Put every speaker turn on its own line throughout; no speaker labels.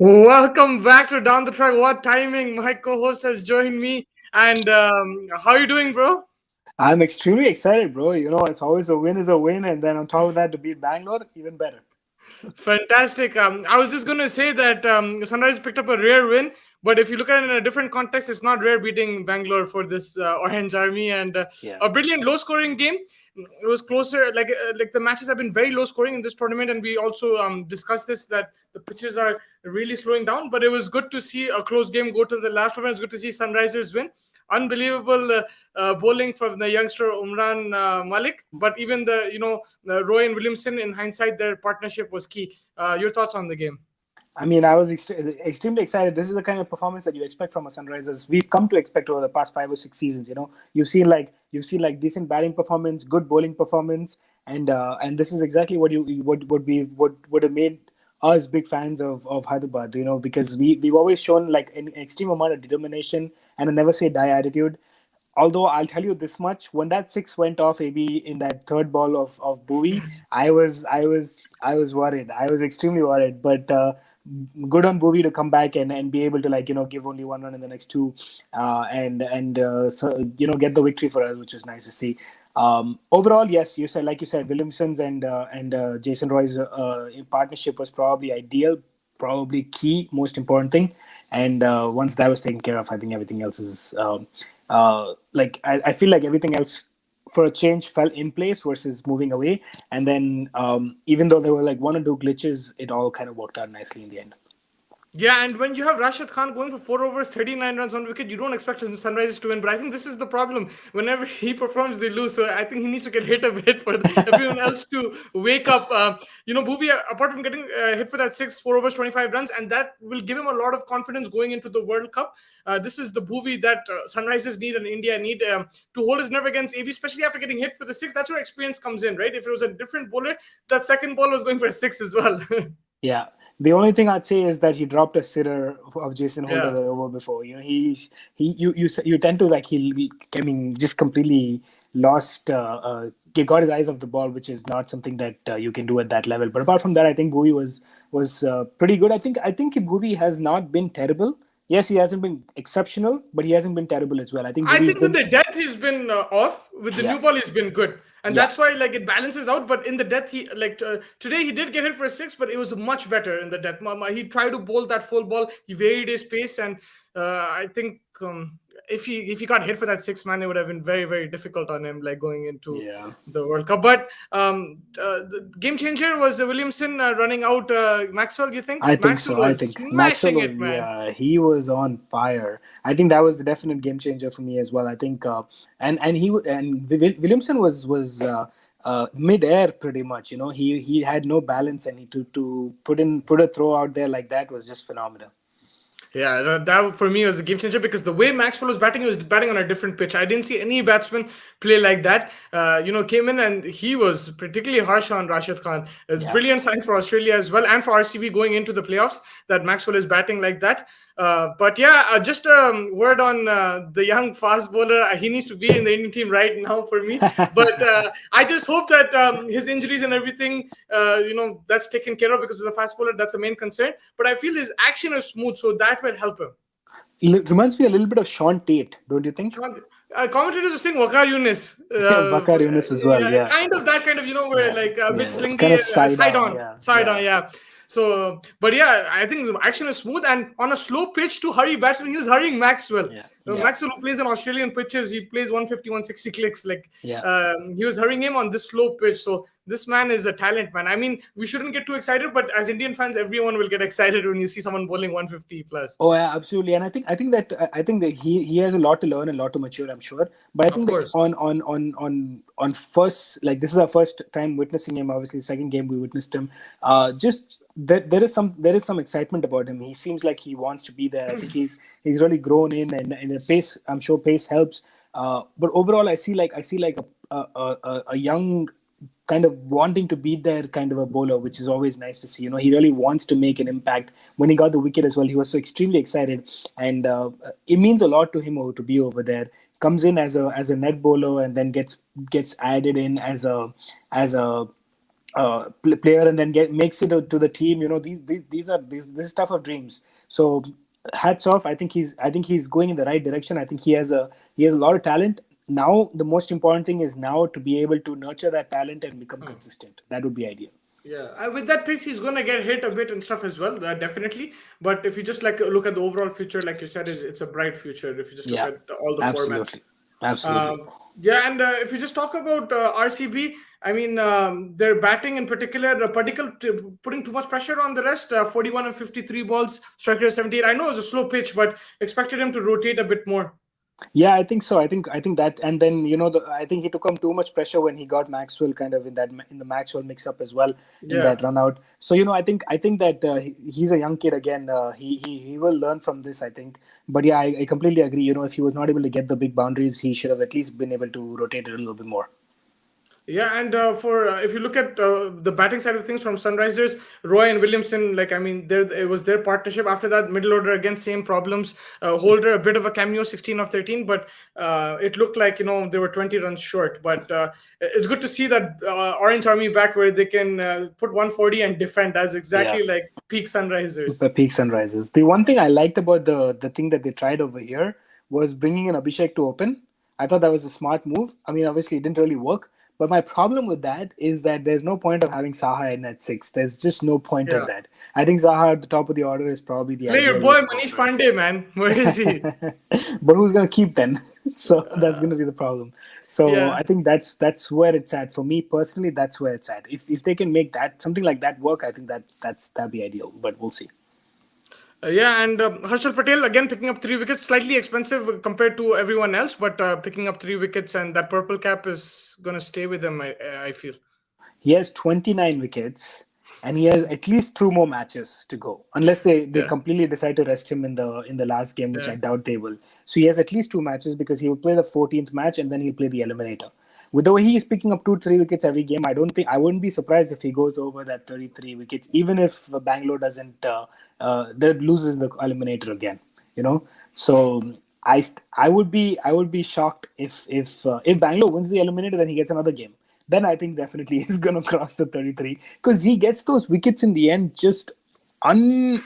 Welcome back to Down the Track. What timing? My co-host has joined me. And how are you doing, bro?
I'm extremely excited, bro. It's always a win is a win, and then on top of that, to beat Bangalore, even better.
Fantastic. I was just going to say that Sunrise picked up a rare win, but if you look at it in a different context, it's not rare beating Bangalore for this Orange Army and
Yeah.
a brilliant low-scoring game. It was closer, like the matches have been very low-scoring in this tournament, and we also discussed this that the pitches are really slowing down. But it was good to see a close game go to the last over. It's good to see Sunrisers win. Unbelievable bowling from the youngster Umran Malik, but even Roy and Williamson, in hindsight, their partnership was key. Your thoughts on the game?
I mean, I was extremely excited. This is the kind of performance that you expect from a Sunrisers. We've come to expect over the past 5 or 6 seasons. You've seen like decent batting performance, good bowling performance, and this is exactly what would have made us big fans of Hyderabad. Because we've always shown like an extreme amount of determination and a never say die attitude. Although I'll tell you this much, when that six went off, AB in that third ball of Bowie, I was worried. I was extremely worried. But good on Bowie to come back and be able to give only one run in the next two, and get the victory for us, which is nice to see. Overall, yes, you said Williamson's and Jason Roy's partnership was probably ideal, probably key, most important thing. And once that was taken care of, I think everything else is I feel like everything else for a change fell in place versus moving away. And then even though there were like one or two glitches, it all kind of worked out nicely in the end.
Yeah, and when you have Rashid Khan going for 4 overs, 39 runs, 1 wicket, you don't expect the Sunrisers to win. But I think this is the problem. Whenever he performs, they lose. So I think he needs to get hit a bit for everyone else to wake up. Bhuvi, apart from getting hit for that 4 overs, 25 runs, and that will give him a lot of confidence going into the World Cup. This is the Bhuvi that Sunrisers need and India need to hold his nerve against AB, especially after getting hit for the six. That's where experience comes in, right? If it was a different bowler, that second ball was going for a six as well.
Yeah. The only thing I'd say is that he dropped a sitter of Jason Holder
Yeah.
the over before. You tend to I mean, just completely lost. He got his eyes off the ball, which is not something that you can do at that level. But apart from that, I think Bowie was pretty good. I think Bowie has not been terrible. Yes, he hasn't been exceptional, but he hasn't been terrible as well. I think
I
Bowie's
think with
been
the death he's been off. With the
yeah
new ball he's been good, and
yeah.
that's why it balances out. But in the death today he did get hit for a six, but it was much better in the death. He tried to bowl that full ball. He varied his pace, and I think if he got hit for that six, man, it would have been very very difficult on him going into
Yeah.
the World Cup. But the game changer was Williamson running out Maxwell. You think
I think
Maxwell
so. I
was
think
smashing
Maxwell
it,
was,
man?
yeah, he was on fire. I think that was the definite game changer for me as well. I think, Williamson was mid-air pretty much. He had no balance, and he to put a throw out there like that was just phenomenal.
Yeah, that for me was the game changer because the way Maxwell was batting, he was batting on a different pitch. I didn't see any batsman play like that. Came in and he was particularly harsh on Rashid Khan. It's
Yeah.
brilliant sign for Australia as well and for RCB going into the playoffs that Maxwell is batting like that. But yeah, just a word on the young fast bowler. He needs to be in the Indian team right now for me. But I just hope that his injuries and everything, that's taken care of because with a fast bowler, that's the main concern. But I feel his action is smooth, so that will help him.
Reminds me a little bit of Sean Tate, don't you think?
Sean, commentators were saying Wakar Yunus,
Bakar Yunus as well.
yeah,
Yeah,
kind of that kind of where
yeah,
like mid
yeah. It's kind
slingy
of side
side
on.
on,
Yeah,
side
yeah,
on, yeah. So, but yeah, I think the action is smooth and on a slow pitch to hurry batsman. He was hurrying Maxwell.
yeah, yeah,
Maxwell, who plays on Australian pitches, he plays 150, 160 clicks.
yeah.
He was hurrying him on this slow pitch. So this man is a talent, man. I mean, we shouldn't get too excited, but as Indian fans, everyone will get excited when you see someone bowling 150 plus.
Oh yeah, absolutely. And I think that he has a lot to learn and a lot to mature, I'm sure. But I
Of
think that
course.
on first, like, this is our first time witnessing him. Obviously, second game we witnessed him. Just there is some excitement about him. He seems like he wants to be there. I think he's really grown in, and the pace. I'm sure pace helps. But overall, I see like a young kind of wanting to be there kind of a bowler, which is always nice to see. He really wants to make an impact. When he got the wicket as well, he was so extremely excited, and it means a lot to him to be over there. Comes in as a net bowler and then gets added in as a player and then makes it to the team. This is stuff of dreams. So hats off. I think he's going in the right direction. I think he has a lot of talent. Now the most important thing is now to be able to nurture that talent and become consistent. That would be ideal.
Yeah, with that pace, he's gonna get hit a bit and stuff as well, definitely. But if you just like look at the overall future, like you said, it's a bright future. If you just look
Yeah,
at all the formats.
absolutely, absolutely.
Yeah, and if you just talk about RCB, I mean, their batting in particular, putting too much pressure on the rest. 41 and 53 balls, strike rate 78. I know it was a slow pitch, but expected him to rotate a bit more.
Yeah, I think so. I think that, and then I think he took on too much pressure when he got Maxwell kind of in the Maxwell mix up as well in
Yeah.
that run out. So I think that he's a young kid again. He will learn from this, I think. But yeah, I completely agree. If he was not able to get the big boundaries, he should have at least been able to rotate it a little bit more.
Yeah, and for if you look at the batting side of things from Sunrisers, Roy and Williamson, like I mean, it was their partnership. After that, middle order again, same problems. Holder a bit of a cameo, 16 of 13, but it looked like they were 20 runs short. But it's good to see that Orange Army back where they can put 140 and defend. That's
Yeah.
exactly like peak Sunrisers.
The peaks and rises. The one thing I liked about the thing that they tried over here was bringing in Abhishek to open. I thought that was a smart move. I mean, obviously, it didn't really work. But my problem with that is that there's no point of having Saha in at six. There's just no point of
Yeah,
that. I think Saha at the top of the order is probably the
play your
ideal way
boy
to go
Manish
for it.
Pandey, man. Where is he?
But who's going to keep then? So that's going to be the problem. So
Yeah.
I think that's where it's at for me personally. That's where it's at. If they can make that something like that work, I think that'd be ideal. But we'll see.
Yeah, and Harshal Patel again picking up 3 wickets, slightly expensive compared to everyone else, but picking up 3 wickets, and that purple cap is gonna stay with him. I feel.
He has 29 wickets, and he has at least 2 more matches to go, unless they
Yeah,
completely decide to rest him in the last game, which
yeah,
I doubt they will. So he has at least 2 matches because he will play the 14th match and then he'll play the eliminator. With the way he is picking up 2-3 wickets every game, I wouldn't be surprised if he goes over that 33 wickets, even if Bangalore doesn't loses in the eliminator again. You know, so I would be shocked if Bangalore wins the eliminator, then he gets another game. Then I think definitely he's gonna cross the 33 because he gets those wickets in the end just un.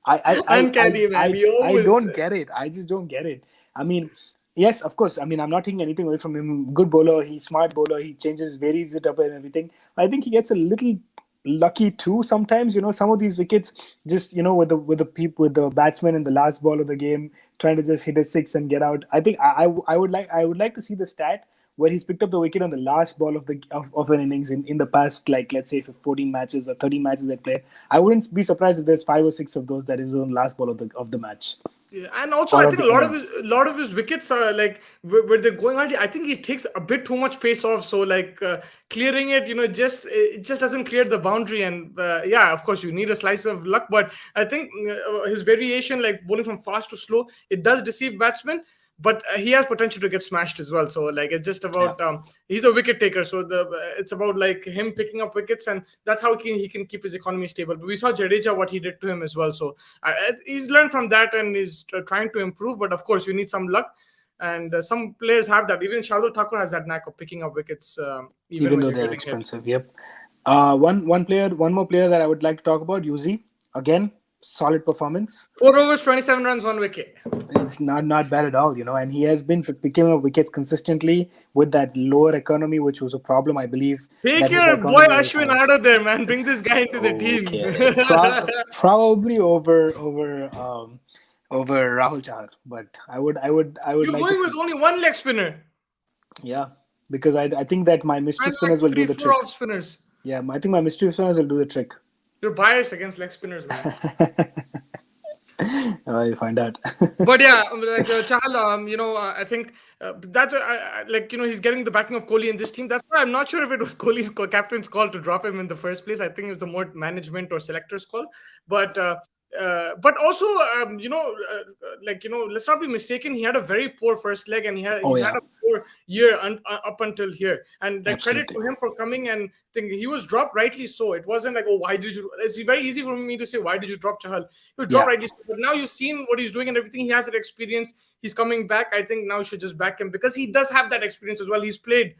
uncanny man. He
I
always.
don't get it. I just don't get it. I mean, yes, of course. I mean, I'm not taking anything away from him. Good bowler. He's smart bowler. He changes, varies it up and everything. I think he gets a little lucky too sometimes. Some of these wickets just with the batsman in the last ball of the game trying to just hit a six and get out. I think I would like to see the stat where he's picked up the wicket on the last ball of an innings in the past, like let's say for 14 matches or 13 matches they play. I wouldn't be surprised if there's 5 or 6 of those that is on last ball of the match
Yeah, and also
or
I
of
think
the
a
innings.
lot of his wickets are like where they're going out. I think he takes a bit too much pace off, so like clearing it, it just doesn't clear the boundary. And yeah, of course, you need a slice of luck, but I think his variation, like bowling from fast to slow, it does deceive batsmen. But he has potential to get smashed as well. So like it's just
Yeah.
about he's a wicket taker. So it's about like him picking up wickets, and that's how he can keep his economy stable. But we saw Jadeja what he did to him as well. So he's learned from that and is trying to improve. But of course, you need some luck, and some players have that. Even Shardul Thakur has that knack of picking up wickets, even
Even
when
though
you're
they're
getting hit.
expensive. Yep. One more player that I would like to talk about, Yuzi. Again, solid performance.
4 overs, 27 runs, 1 wicket.
It's not bad at all. And he has been picking up wickets consistently with that lower economy, which was a problem, I believe,
Take
that his
your boy
economy was
Ashwin out
highest.
of there, man. Bring this guy into the team.
Okay, probably over Rahul Chahar, but I would
You're
like to
going with
see.
only one leg spinner
Yeah, because I think that my mystery
and like
spinners will do
three,
the
four
trick.
off spinners.
Yeah, I think my mystery spinners will do the trick.
You're biased against leg spinners, man.
You'll find out.
But yeah, like Chahal, I think that like he's getting the backing of Kohli in this team. That's why I'm not sure if it was Kohli's captain's call to drop him in the first place. I think it was the more management or selectors call. But but also let's not be mistaken. He had a very poor first leg, and
Oh
he's had
yeah,
a poor year up until here. And like credit
absolutely.
to him for coming and think he was dropped rightly so. It wasn't like, oh, why did you? It's very easy for me to say, why did you drop Chahal? He was dropped
Yeah,
rightly so. But now you've seen what he's doing and everything. He has that experience. He's coming back. I think now you should just back him because he does have that experience as well. He's played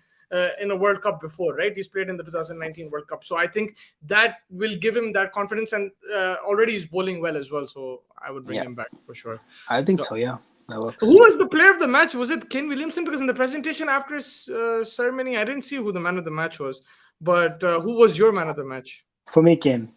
in a World Cup before, right? He's played in the 2019 World Cup. So I think that will give him that confidence, and already he's bowling well as well. So I would bring him back for sure.
I think so, yeah. That works.
Who was the player of the match? Was it Kane Williamson? Because in the presentation after his ceremony, I didn't see who the man of the match was. But who was your man of the match?
For me, Kane.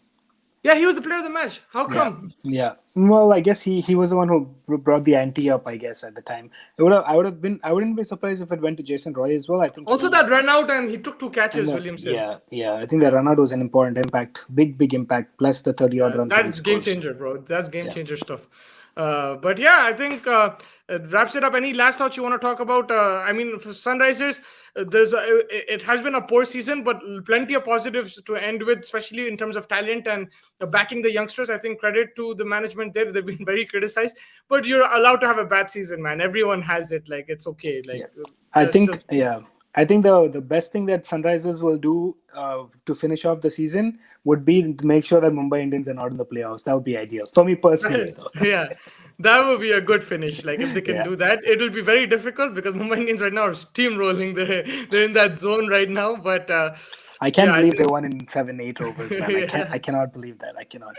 Yeah, he was the player of the match. How come?
Yeah. Well, I guess he was the one who brought the ante up, I guess, at the time. I wouldn't be surprised if it went to Jason Roy as well. I think
also that run out and he took 2 catches, Williamson.
Yeah. I think that run out was an important impact. Big impact, plus the 30-odd runs.
That's game changer, bro. That's game changer stuff. But yeah, I think it wraps it up. Any last thoughts you want to talk about? I mean, for Sunrisers, it has been a poor season, but plenty of positives to end with, especially in terms of talent and backing the youngsters. I think credit to the management there. They've been very criticized, but you're allowed to have a bad season, man. Everyone has it. Like, it's okay. Like,
I think the best thing that Sunrisers will do to finish off the season would be to make sure that Mumbai Indians are not in the playoffs. That would be ideal for me personally.
Yeah, that would be a good finish. Like, if they can do that, it will be very difficult because Mumbai Indians right now are steamrolling. They're in that zone right now. But
I can't believe they won in 7-8 overs, man. I cannot believe that. I cannot.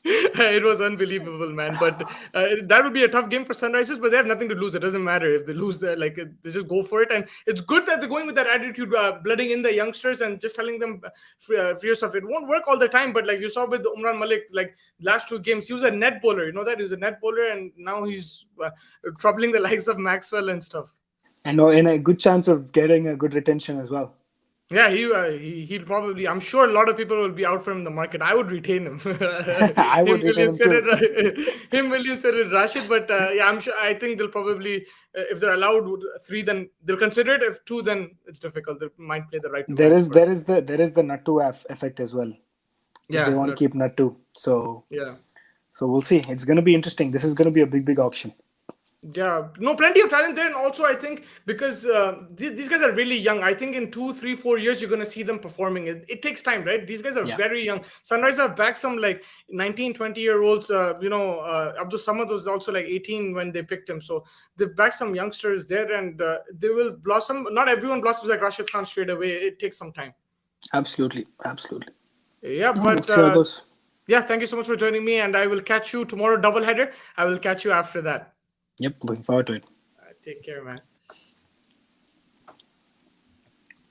It was unbelievable, man. But that would be a tough game for Sunrisers, but they have nothing to lose. It doesn't matter if they lose. They just go for it, and it's good that they're going with that attitude, blooding in the youngsters and just telling them free yourself. It won't work all the time, but like you saw with Umran Malik, like last 2 games, he was a net bowler. You know that he was a net bowler, and now he's troubling the likes of Maxwell and stuff.
And in a good chance of getting a good retention as well.
Yeah, he'll probably. I'm sure a lot of people will be out for him in the market. I would retain him.
I would retain him too.
Williamson and Rashid, but I'm sure. I think they'll probably, if they're allowed 3, then they'll consider it. If 2, then it's difficult. They might play the right.
There is the Nattu effect as well.
Yeah,
they want to keep Nattu. So
yeah.
So we'll see. It's going to be interesting. This is going to be a big auction.
Yeah, no, plenty of talent there, and also I think because these guys are really young. I think in 2, 3, 4 years you're gonna see them performing. It takes time, right? These guys are very young. Sunrise have backed some like 19, 20-year-olds. Abdul Samad was also like 18 when they picked him. So they've backed some youngsters there, and they will blossom. Not everyone blossoms like Rashid Khan straight away. It takes some time.
Absolutely.
Yeah, but thank you so much for joining me, and I will catch you tomorrow. Doubleheader. I will catch you after that.
Yep, looking forward to it.
Take care, man.